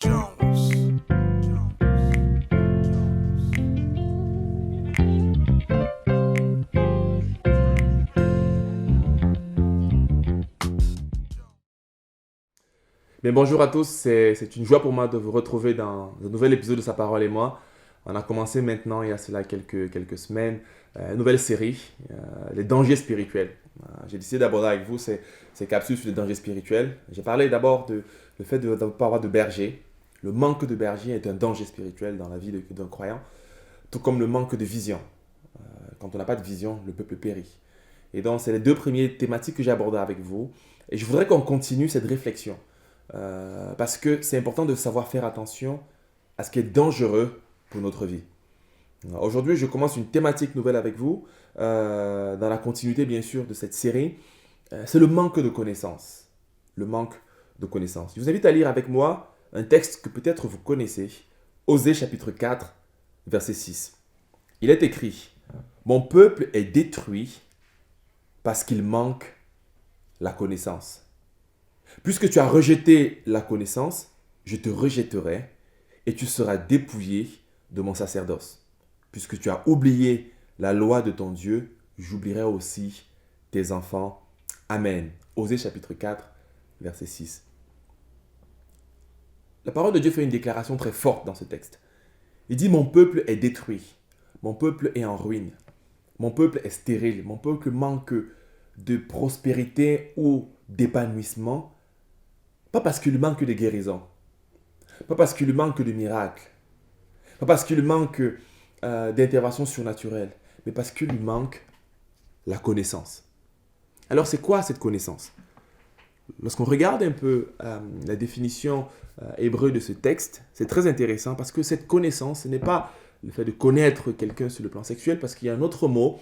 Jones. Mais bonjour à tous, c'est une joie pour moi de vous retrouver dans un nouvel épisode de Sa parole et moi. On a commencé maintenant, il y a cela quelques semaines, une nouvelle série, les dangers spirituels. J'ai décidé d'aborder avec vous ces capsules sur les dangers spirituels. J'ai parlé d'abord de le fait de ne pas avoir de berger. Le manque de berger est un danger spirituel dans la vie d'un croyant, tout comme le manque de vision. Quand on n'a pas de vision, le peuple périt. Et donc, c'est les deux premières thématiques que j'ai abordées avec vous. Et je voudrais qu'on continue cette réflexion. Parce que c'est important de savoir faire attention à ce qui est dangereux pour notre vie. Aujourd'hui, je commence une thématique nouvelle avec vous, dans la continuité bien sûr de cette série. C'est le manque de connaissances. Le manque de connaissances. Je vous invite à lire avec moi un texte que peut-être vous connaissez, Osée chapitre 4, verset 6. Il est écrit, « Mon peuple est détruit parce qu'il manque la connaissance. Puisque tu as rejeté la connaissance, je te rejetterai et tu seras dépouillé de mon sacerdoce. Puisque tu as oublié la loi de ton Dieu, j'oublierai aussi tes enfants. Amen. » Osée chapitre 4, verset 6. La parole de Dieu fait une déclaration très forte dans ce texte. Il dit, mon peuple est détruit, mon peuple est en ruine, mon peuple est stérile, mon peuple manque de prospérité ou d'épanouissement. Pas parce qu'il manque de guérison, pas parce qu'il manque de miracles, pas parce qu'il manque d'intervention surnaturelle, mais parce qu'il lui manque la connaissance. Alors c'est quoi cette connaissance? Lorsqu'on regarde un peu la définition hébreu de ce texte, c'est très intéressant parce que cette connaissance, ce n'est pas le fait de connaître quelqu'un sur le plan sexuel, parce qu'il y a un autre mot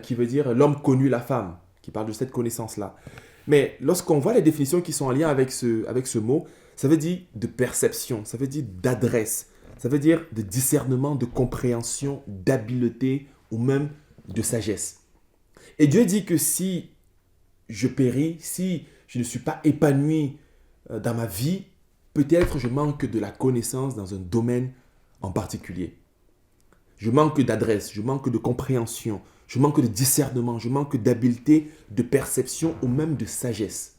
qui veut dire l'homme connu la femme, qui parle de cette connaissance-là. Mais lorsqu'on voit les définitions qui sont en lien avec ce mot, ça veut dire de perception, ça veut dire d'adresse, ça veut dire de discernement, de compréhension, d'habileté ou même de sagesse. Et Dieu dit que si je péris, si je ne suis pas épanoui dans ma vie, peut-être je manque de la connaissance dans un domaine en particulier. Je manque d'adresse, je manque de compréhension, je manque de discernement, je manque d'habileté, de perception ou même de sagesse.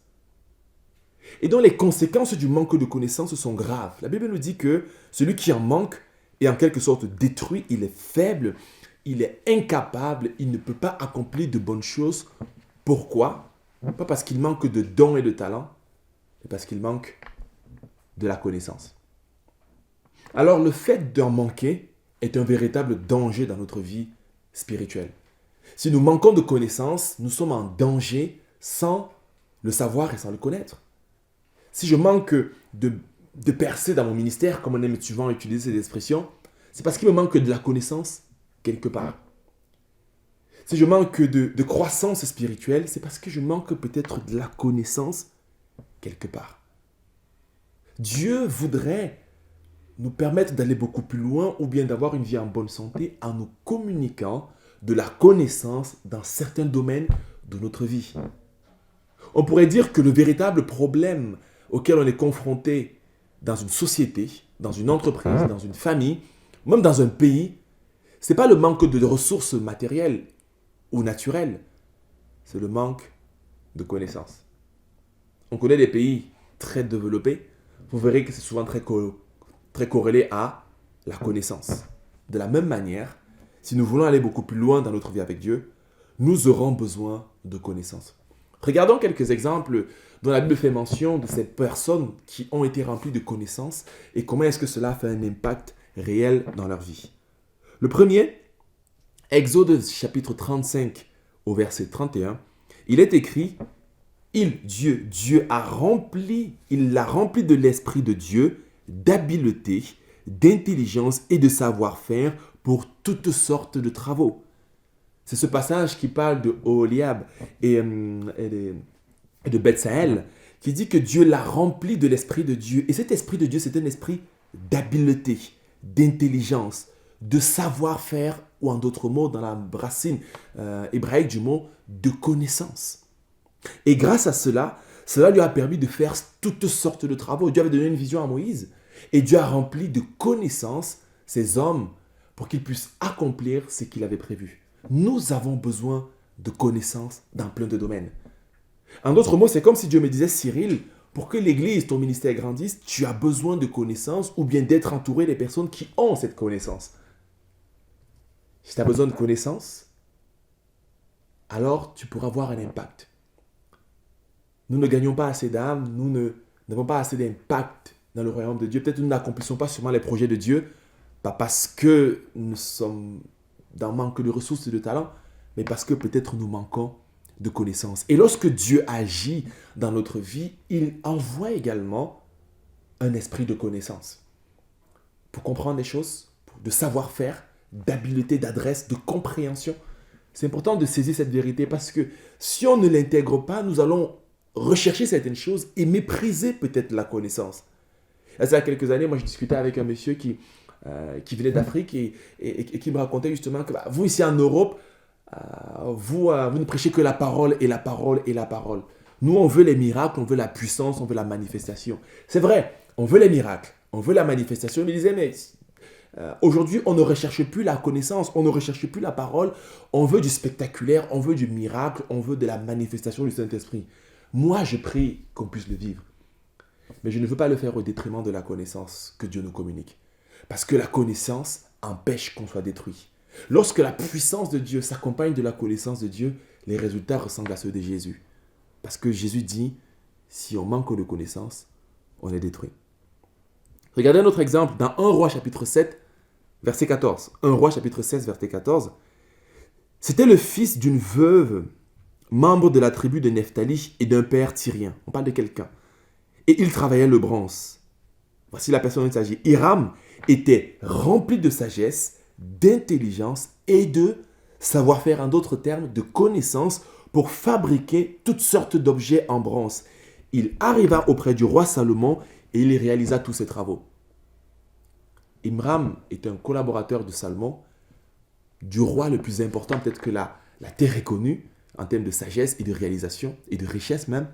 Et donc les conséquences du manque de connaissance sont graves. La Bible nous dit que celui qui en manque est en quelque sorte détruit, il est faible, il est incapable, il ne peut pas accomplir de bonnes choses. Pourquoi? Pas parce qu'il manque de dons et de talents, mais parce qu'il manque de la connaissance. Alors le fait d'en manquer est un véritable danger dans notre vie spirituelle. Si nous manquons de connaissances, nous sommes en danger sans le savoir et sans le connaître. Si je manque de percer dans mon ministère, comme on aime souvent utiliser cette expression, c'est parce qu'il me manque de la connaissance quelque part. Si je manque de croissance spirituelle, c'est parce que je manque peut-être de la connaissance quelque part. Dieu voudrait nous permettre d'aller beaucoup plus loin ou bien d'avoir une vie en bonne santé en nous communiquant de la connaissance dans certains domaines de notre vie. On pourrait dire que le véritable problème auquel on est confronté dans une société, dans une entreprise, dans une famille, même dans un pays, ce n'est pas le manque de ressources matérielles ou naturelles, c'est le manque de connaissances. On connaît des pays très développés, vous verrez que c'est souvent très corrélé à la connaissance. De la même manière, si nous voulons aller beaucoup plus loin dans notre vie avec Dieu, nous aurons besoin de connaissances. Regardons quelques exemples dont la Bible fait mention de ces personnes qui ont été remplies de connaissances et comment est-ce que cela fait un impact réel dans leur vie. Le premier, Exode chapitre 35 au verset 31, il est écrit, Dieu il l'a rempli de l'Esprit de Dieu, d'habileté, d'intelligence et de savoir-faire pour toutes sortes de travaux. C'est ce passage qui parle de Oholiab et de Bethsaël, qui dit que Dieu l'a rempli de l'Esprit de Dieu. Et cet Esprit de Dieu, c'est un esprit d'habileté, d'intelligence, de savoir-faire, ou en d'autres mots, dans la racine hébraïque du mot, de connaissance. Et grâce à cela, cela lui a permis de faire toutes sortes de travaux. Dieu avait donné une vision à Moïse. Et Dieu a rempli de connaissances ces hommes pour qu'ils puissent accomplir ce qu'il avait prévu. Nous avons besoin de connaissances dans plein de domaines. En d'autres mots, c'est comme si Dieu me disait, Cyril, pour que l'Église, ton ministère grandisse, tu as besoin de connaissances ou bien d'être entouré des personnes qui ont cette connaissance. Si tu as besoin de connaissances, alors tu pourras avoir un impact. Nous ne gagnons pas assez d'âmes, nous n'avons pas assez d'impact dans le royaume de Dieu. Peut-être nous n'accomplissons pas sûrement les projets de Dieu, pas parce que nous sommes dans manque de ressources et de talents, mais parce que peut-être nous manquons de connaissances. Et lorsque Dieu agit dans notre vie, il envoie également un esprit de connaissance. Pour comprendre les choses, de savoir-faire, d'habileté, d'adresse, de compréhension. C'est important de saisir cette vérité parce que si on ne l'intègre pas, nous allons rechercher certaines choses et mépriser peut-être la connaissance. Il y a quelques années, moi je discutais avec un monsieur qui venait d'Afrique et qui me racontait justement que vous ici en Europe, vous ne prêchez que la parole et la parole et la parole. Nous, on veut les miracles, on veut la puissance, on veut la manifestation. C'est vrai, on veut les miracles, on veut la manifestation. Il me disait, mais aujourd'hui, on ne recherche plus la connaissance, on ne recherche plus la parole. On veut du spectaculaire, on veut du miracle, on veut de la manifestation du Saint-Esprit. Moi, je prie qu'on puisse le vivre. Mais je ne veux pas le faire au détriment de la connaissance que Dieu nous communique. Parce que la connaissance empêche qu'on soit détruit. Lorsque la puissance de Dieu s'accompagne de la connaissance de Dieu, les résultats ressemblent à ceux de Jésus. Parce que Jésus dit, si on manque de connaissance, on est détruit. Regardez un autre exemple dans 1 Roi chapitre 7, verset 14. 1 Roi chapitre 16, verset 14. C'était le fils d'une veuve, membre de la tribu de Nephtali et d'un père tyrien. On parle de quelqu'un. Et il travaillait le bronze. Voici la personne dont il s'agit. Hiram était rempli de sagesse, d'intelligence et de savoir-faire, en d'autres termes, de connaissances pour fabriquer toutes sortes d'objets en bronze. Il arriva auprès du roi Salomon et il réalisa tous ses travaux. Hiram est un collaborateur de Salomon, du roi le plus important, peut-être que la terre est connue, en termes de sagesse et de réalisation et de richesse même.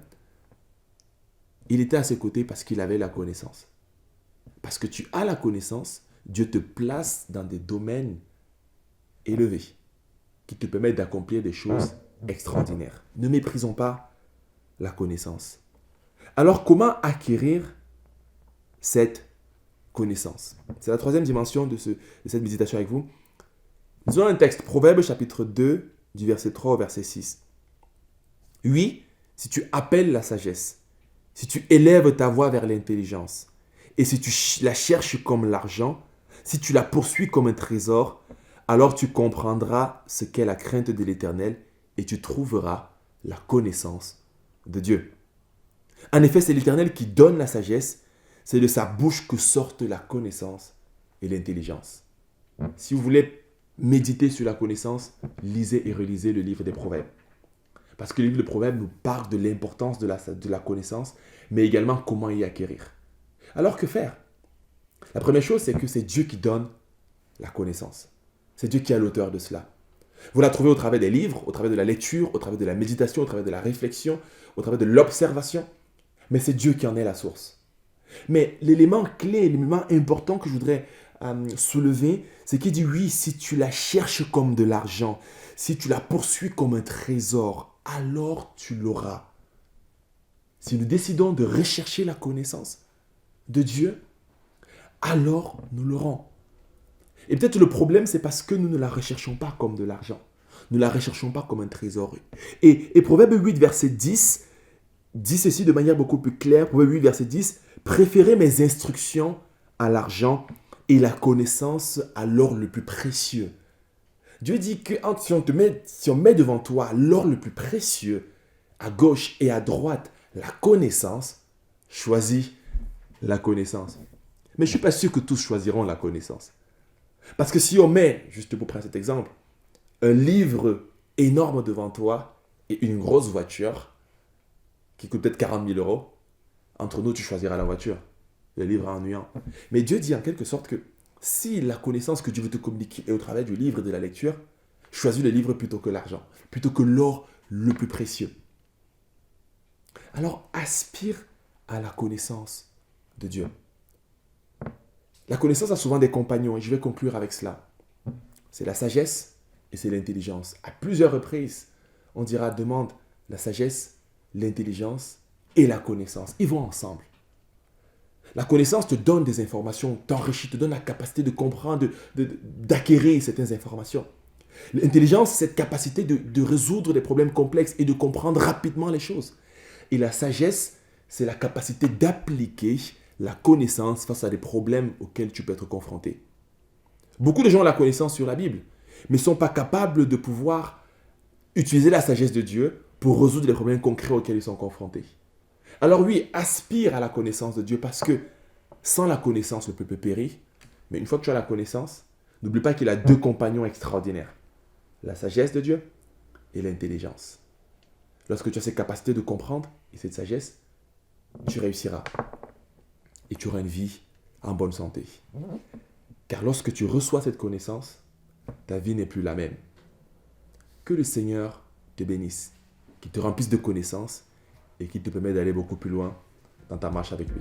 Il était à ses côtés parce qu'il avait la connaissance. Parce que tu as la connaissance, Dieu te place dans des domaines élevés qui te permettent d'accomplir des choses extraordinaires. Ne méprisons pas la connaissance. Alors, comment acquérir cette connaissance? C'est la troisième dimension de cette méditation avec vous. Nous avons un texte, Proverbe chapitre 2, du verset 3 au verset 6. Oui, si tu appelles la sagesse, si tu élèves ta voix vers l'intelligence, et si tu la cherches comme l'argent, si tu la poursuis comme un trésor, alors tu comprendras ce qu'est la crainte de l'Éternel et tu trouveras la connaissance de Dieu. En effet, c'est l'Éternel qui donne la sagesse, c'est de sa bouche que sortent la connaissance et l'intelligence. Si vous voulez méditer sur la connaissance, lisez et relisez le livre des Proverbes. Parce que le livre des Proverbes nous parle de l'importance de la connaissance, mais également comment y acquérir. Alors que faire? La première chose, c'est que c'est Dieu qui donne la connaissance. C'est Dieu qui est à l'auteur de cela. Vous la trouvez au travers des livres, au travers de la lecture, au travers de la méditation, au travers de la réflexion, au travers de l'observation. Mais c'est Dieu qui en est la source. Mais l'élément clé, l'élément important que je voudrais soulever, c'est qu'il dit oui, si tu la cherches comme de l'argent, si tu la poursuis comme un trésor, alors tu l'auras. Si nous décidons de rechercher la connaissance de Dieu, alors nous l'aurons. Et peut-être le problème, c'est parce que nous ne la recherchons pas comme de l'argent. Nous ne la recherchons pas comme un trésor. Et Proverbe 8, verset 10, dit ceci de manière beaucoup plus claire. Proverbe 8, verset 10, « Préférez mes instructions à l'argent et la connaissance à l'or le plus précieux. » Dieu dit que si on met devant toi l'or le plus précieux, à gauche et à droite, la connaissance, choisis la connaissance. Mais je ne suis pas sûr que tous choisiront la connaissance. Parce que si on met, juste pour prendre cet exemple, un livre énorme devant toi et une grosse voiture qui coûte peut-être 40 000 euros, entre nous, tu choisiras la voiture. Le livre est ennuyant. Mais Dieu dit en quelque sorte que si la connaissance que Dieu veut te communiquer est au travers du livre et de la lecture, choisis le livre plutôt que l'argent, plutôt que l'or le plus précieux. Alors, aspire à la connaissance de Dieu. La connaissance a souvent des compagnons et je vais conclure avec cela. C'est la sagesse et c'est l'intelligence. À plusieurs reprises, on dira demande la sagesse, l'intelligence et la connaissance. Ils vont ensemble. La connaissance te donne des informations, t'enrichit, te donne la capacité de comprendre, d'acquérir certaines informations. L'intelligence, c'est cette capacité de résoudre des problèmes complexes et de comprendre rapidement les choses. Et la sagesse, c'est la capacité d'appliquer la connaissance face à des problèmes auxquels tu peux être confronté. Beaucoup de gens ont la connaissance sur la Bible, mais ne sont pas capables de pouvoir utiliser la sagesse de Dieu pour résoudre les problèmes concrets auxquels ils sont confrontés. Alors oui, aspire à la connaissance de Dieu parce que sans la connaissance, le peuple périt. Mais une fois que tu as la connaissance, n'oublie pas qu'il a deux compagnons extraordinaires. La sagesse de Dieu et l'intelligence. Lorsque tu as cette capacité de comprendre et cette sagesse, tu réussiras. Et tu auras une vie en bonne santé. Car lorsque tu reçois cette connaissance, ta vie n'est plus la même. Que le Seigneur te bénisse, qu'il te remplisse de connaissances et qu'il te permette d'aller beaucoup plus loin dans ta marche avec lui.